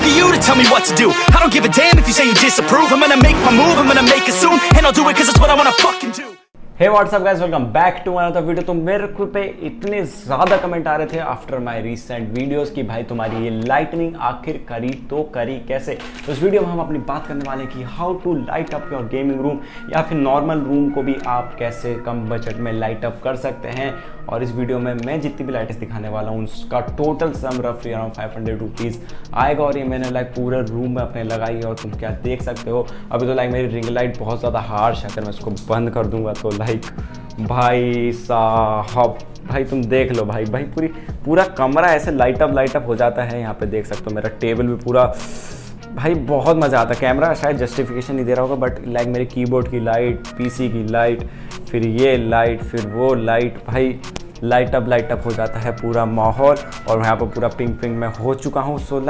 fuck are you to tell me what to do? I don't give a damn if you say you disapprove. I'm gonna make my move, I'm gonna make it soon, and I'll do it cause it's what I wanna fucking do. Hey what's up guys, welcome back to another video. तो मेरे को पे इतने ज़्यादा comment आ रहे थे after my recent videos कि भाई तुम्हारी ये लाइटनिंग आखिर करी तो करी कैसे। तो इस वीडियो में हम अपनी बात करने वाले हैं कि how to light up your gaming room या फिर नॉर्मल रूम को भी आप कैसे कम बजट में लाइट अप कर सकते हैं। और इस वीडियो में मैं जितनी भी लाइट्स दिखाने वाला हूँ उसका टोटल सम रफली अराउंड 500 रुपीज़ आएगा। और ये मैंने पूरे रूम में अपने लगाई है और तुम क्या देख सकते हो। अभी तो मेरी रिंग लाइट बहुत ज़्यादा हार्श है, अगर मैं इसको बंद कर दूंगा तो भाई साहब, भाई तुम देख लो भाई पूरा कमरा ऐसे लाइट अप हो जाता है। यहाँ पे देख सकते हो मेरा टेबल भी पूरा, भाई बहुत मज़ा आता है। कैमरा शायद जस्टिफिकेशन नहीं दे रहा होगा बट मेरे कीबोर्ड की लाइट, पीसी की लाइट, फिर ये लाइट, फिर वो लाइट, भाई लाइट अप हो जाता है पूरा माहौल। और यहाँ पर पूरा पिंक मैं हो चुका हूँ। So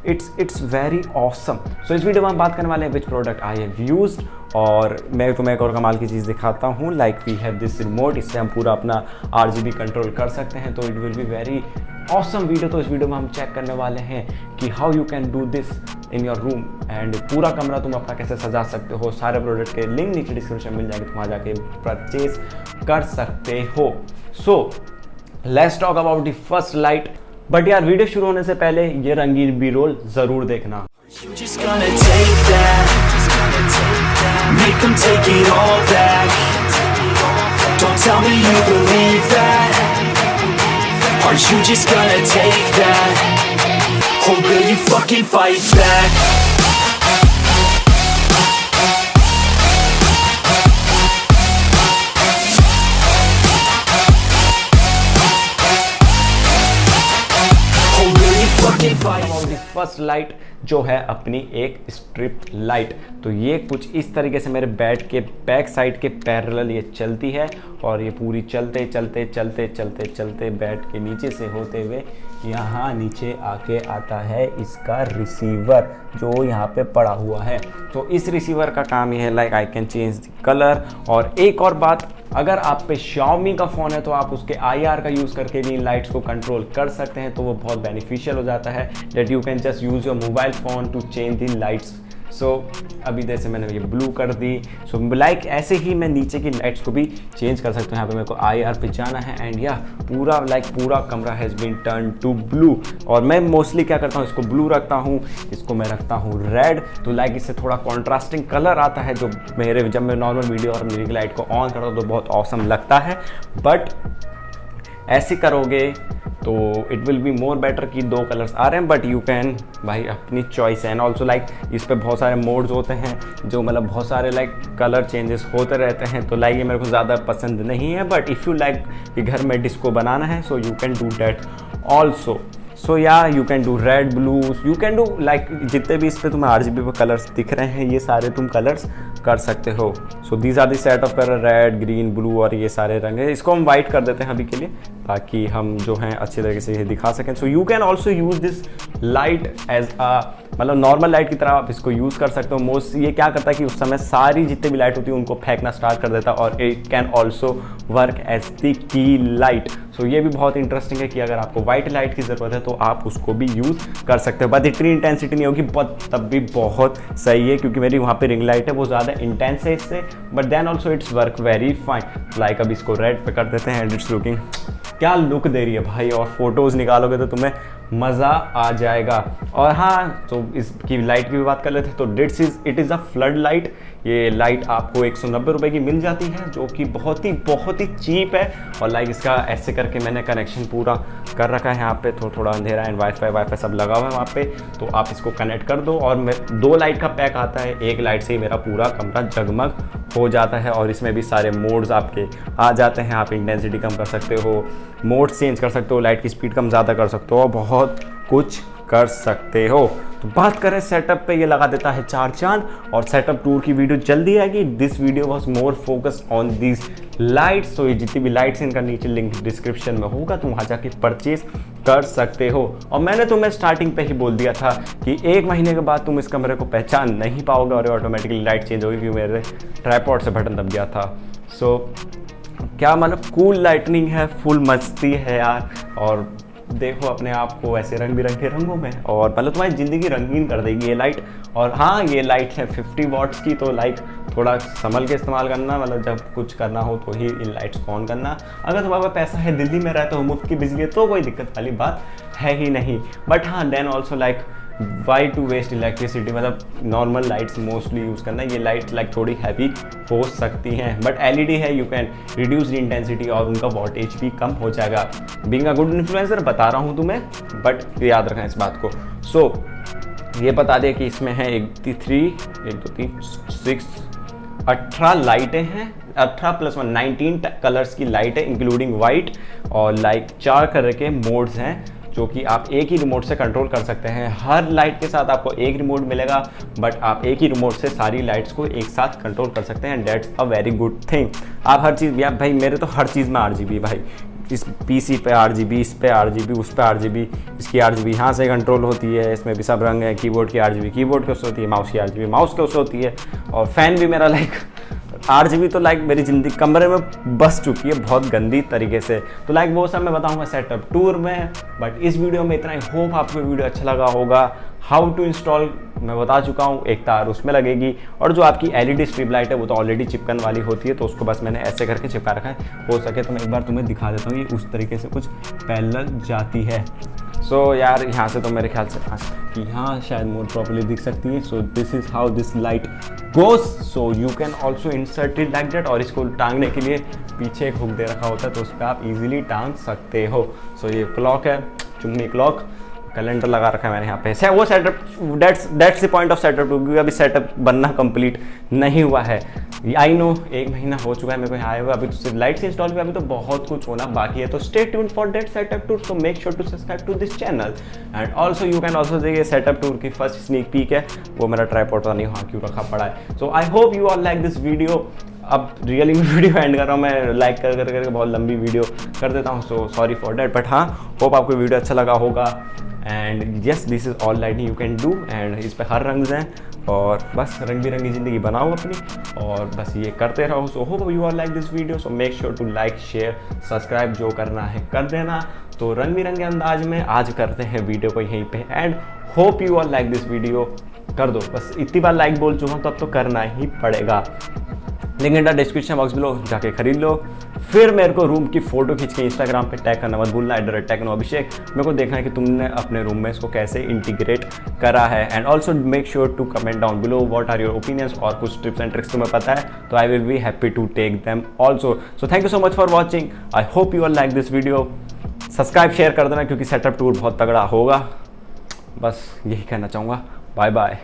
it's very awesome. So इस वीडियो में हम बात करने वाले हैं which product I have used. और मैं तुम्हें एक और कमाल की चीज़ दिखाता हूँ। वी हैव दिस रिमोट, इससे हम पूरा अपना RGB कंट्रोल कर सकते हैं। तो it will be very awesome video. तो इस वीडियो में हम चेक करने वाले हैं कि how you can do this in your room and पूरा कमरा तुम अपना कैसे सजा सकते हो। सारे प्रोडक्ट के लिंक नीचे डिस्क्रिप्शन में मिल जाएंगे, तुम वहाँ जाके परचेज कर सकते हो। So let's talk about the first light. But यार वीडियो शुरू होने से पहले ये रंगीन बी रोल जरूर देखना। You just gonna take that, make them take it all back. Don't tell me you believe that. Are you just gonna take that, or will you fucking fight back? First light जो है अपनी एक strip light. तो ये कुछ इस तरीके से मेरे बेड के बैक साइड के पैरेलल ये चलती है और ये पूरी चलते बेड के नीचे से होते हुए यहाँ नीचे आके आता है इसका रिसीवर जो यहाँ पे पड़ा हुआ है। तो इस रिसीवर का काम ये है I can change the colour. और एक और बात, अगर आप पे Xiaomi का फ़ोन है तो आप उसके IR का यूज़ करके भी इन लाइट्स को कंट्रोल कर सकते हैं। तो वो बहुत बेनिफिशियल हो जाता है that you can just use your mobile phone to change the lights. So अभी जैसे मैंने ये ब्लू कर दी, सो ऐसे ही मैं नीचे की लाइट्स को भी चेंज कर सकता हूँ। यहाँ पे मेरे को IR पे जाना है एंड या पूरा कमरा has been turn to blue. और मैं मोस्टली क्या करता हूँ, इसको ब्लू रखता हूँ, इसको मैं रखता हूँ रेड। तो इससे थोड़ा कॉन्ट्रास्टिंग कलर आता है जो जब मैं नॉर्मल वीडियो और मेरी लाइट को ऑन करता हूँ तो बहुत ऑसम लगता है। बट ऐसे करोगे तो it will be more better कि दो कलर्स आ रहे हैं। बट यू कैन, भाई अपनी चॉइस है। एंड ऑल्सो इस पे बहुत सारे मोड्स होते हैं जो बहुत सारे कलर चेंजेस होते रहते हैं। तो ये मेरे को ज़्यादा पसंद नहीं है। बट इफ़ यू कि घर में डिस्को बनाना है so you can do that also. So या you can do red, blue, you can do जितने भी इस पर तुम्हें RGB पे कलर्स दिख रहे हैं ये सारे तुम कलर्स कर सकते हो। So these are the set of colour, red, green, blue और ये सारे रंग है। इसको हम वाइट कर देते हैं अभी के लिए ताकि हम जो हैं अच्छे तरीके से ये दिखा सकें। So you can also use this light as normal light की तरह आप इसको यूज़ कर सकते हो। मोस्ट ये क्या करता है कि उस समय सारी जितनी भी लाइट होती है उनको फेंकना स्टार्ट कर देता है। और it can also work as the key light. So ये भी बहुत इंटरेस्टिंग है कि अगर आपको वाइट लाइट की ज़रूरत है तो आप उसको भी यूज़ कर सकते हो। बट इतनी इंटेंसिटी नहीं होगी, बट तब भी बहुत सही है क्योंकि मेरी वहाँ पे रिंग लाइट है वो ज़्यादा इंटेंस है इससे। But then also it's work very fine. अब इसको रेड पे कर देते हैं एंड इट्स लुकिंग, क्या लुक दे रही है भाई। और फोटोज़ निकालोगे तो तुम्हें मज़ा आ जाएगा। और हाँ, तो इसकी लाइट की भी बात कर लेते हैं। तो it is a flood light. ये लाइट आपको 190 रुपये की मिल जाती है जो कि बहुत ही चीप है। और इसका ऐसे करके मैंने कनेक्शन पूरा कर रखा है। यहाँ पे थोड़ा अंधेरा एंड वाईफाई सब लगा हुआ है वहाँ पे। तो आप इसको कनेक्ट कर दो और 2 लाइट का पैक आता है। एक लाइट से ही मेरा पूरा कमरा जगमग हो जाता है। और इसमें भी सारे मोड्स आपके आ जाते हैं। आप इंटेंसिटी कम कर सकते हो, मोड्स चेंज कर सकते हो, लाइट की स्पीड कम ज़्यादा कर सकते हो और बहुत कुछ कर सकते हो। तो बात करें सेटअप पे, ये लगा देता है 4 चांद। और सेटअप टूर की वीडियो जल्दी आएगी। This video was more focused on this lights. तो ये जितनी भी लाइट्स इनका नीचे लिंक डिस्क्रिप्शन में होगा, तुम वहाँ जाके परचेज कर सकते हो। और मैंने तुम्हें स्टार्टिंग पे ही बोल दिया था कि 1 महीने के बाद तुम इस कमरे को पहचान नहीं पाओगे और ऑटोमेटिकली लाइट चेंज होगी क्योंकि मेरे ट्राइपॉड से बटन दब गया था। सो क्या कूल लाइटनिंग है, फुल मस्ती है यार। और देखो अपने आप को ऐसे रंग बिरंगे रंगों में, और मतलब तुम्हारी ज़िंदगी रंगीन कर देगी ये लाइट। और हाँ, ये लाइट है 50 वॉट्स की, तो लाइक थोड़ा संभल के इस्तेमाल करना, मतलब जब कुछ करना हो तो ही इन लाइट्स को ऑन करना। अगर तुम्हारे पास पैसा है, दिल्ली में रहते हो, मुफ्त की बिजली है, तो कोई दिक्कत वाली बात है ही नहीं। बट हाँ, then also like why to waste electricity, मतलब नॉर्मल लाइट्स मोस्टली यूज़ करना। ये लाइट लाइक थोड़ी हैवी हो सकती हैं, बट एलईडी है, you can reduce the intensity और उनका वोल्टेज भी कम हो जाएगा। बीइंग अ गुड इन्फ्लुएंसर बता रहा हूँ तुम्हें, बट याद रखना इस बात को। सो ये बता दें कि इसमें है 18 लाइटें हैं, 18 + 1 19 कलर्स की लाइट है, इंक्लूडिंग वाइट, और लाइक 4 कलर के मोड्स हैं जो कि आप एक ही रिमोट से कंट्रोल कर सकते हैं। हर लाइट के साथ आपको एक रिमोट मिलेगा, बट आप एक ही रिमोट से सारी लाइट्स को एक साथ कंट्रोल कर सकते हैं। That's a very good thing. आप हर चीज़, या भाई मेरे तो हर चीज़ में RGB भाई, इस PC पे RGB, इस पे RGB, उस पे RGB, इसकी RGB यहाँ से कंट्रोल होती है, इसमें भी सब रंग है। कीबोर्ड की RGB कीबोर्ड के उससे होती है, माउस की RGB माउस के उससे होती है, और फैन भी मेरा लाइक RGB तो लाइक मेरी ज़िंदगी कमरे में बस चुकी है बहुत गंदी तरीके से। तो लाइक वो सब मैं बताऊंगा सेटअप टूर में, बट इस वीडियो में इतना ही। होप आपको वीडियो अच्छा लगा होगा। हाउ टू इंस्टॉल मैं बता चुका हूँ, एक तार उसमें लगेगी, और जो आपकी LED स्ट्रिप लाइट है वो तो ऑलरेडी चिपकन वाली होती है, तो उसको बस मैंने ऐसे करके चिपका रखा है। हो सके तो मैं एक बार तुम्हें दिखा देता हूँ, ये उस तरीके से कुछ पैरेलल जाती है। सो यार यहाँ से तो मेरे ख्याल से कि हाँ शायद मोर प्रॉपर्ली दिख सकती है। So this is how this light goes. So you can also insert it like that, और इसको टांगने के लिए पीछे एक हुक दे रखा होता है, तो उस पर आप इजीली टांग सकते हो। सो ये क्लॉक है, चुम्मी क्लॉक, कैलेंडर लगा रखा है मैंने यहाँ पे। वो setup, that's the point of setup too, क्योंकि अभी सेटअप बनना कंप्लीट नहीं हुआ है। आई नो 1 महीना हो चुका है मेरे को आए हुए, अभी तो सिर्फ लाइट्स इंस्टॉल हुए, अभी तो बहुत कुछ होना बाकी है। तो stay tuned for that setup tour, so make sure to subscribe to this channel. And also you can also देखिए सेटअप टूर की फर्स्ट स्नीक पीक है, वो मेरा ट्राइपॉड पता नहीं वहाँ क्यों रखा पड़ा है। So I hope you all like this video. अब रियली मैं वीडियो एंड कर रहा हूँ, मैं लाइक कर करके बहुत लंबी वीडियो कर देता हूँ, so sorry for that. But हाँ, होप आपको वीडियो अच्छा लगा होगा। And yes, this is all lighting you can do, and इस पे हर रंग हैं, और बस रंग बिरंगी ज़िंदगी बनाओ अपनी, और बस ये करते रहो। So hope you are like this video, so make sure to like share subscribe, जो करना है कर देना। तो रंग बिरंगे अंदाज में आज करते हैं वीडियो को यहीं पे end. Hope you are like this video, कर दो बस, इतनी बार लाइक बोल चुका हूँ तो अब तो करना ही पड़ेगा। Link in the description box below, जाके खरीद लो। फिर मेरे को रूम की फोटो खींच के इंस्टाग्राम पे टैग करना मत भूलना, @technoabhishek। मेरे को देखना है कि तुमने अपने रूम में इसको कैसे इंटीग्रेट करा है। And also make sure to comment down below what are your opinions, और कुछ टिप्स एंड ट्रिक्स तुम्हें पता है तो I will be happy to take them also. So thank you so much for watching. I hope you are like this video. Subscribe share कर देना, क्योंकि setup tour बहुत तगड़ा होगा। बस यही कहना चाहूँगा। Bye bye.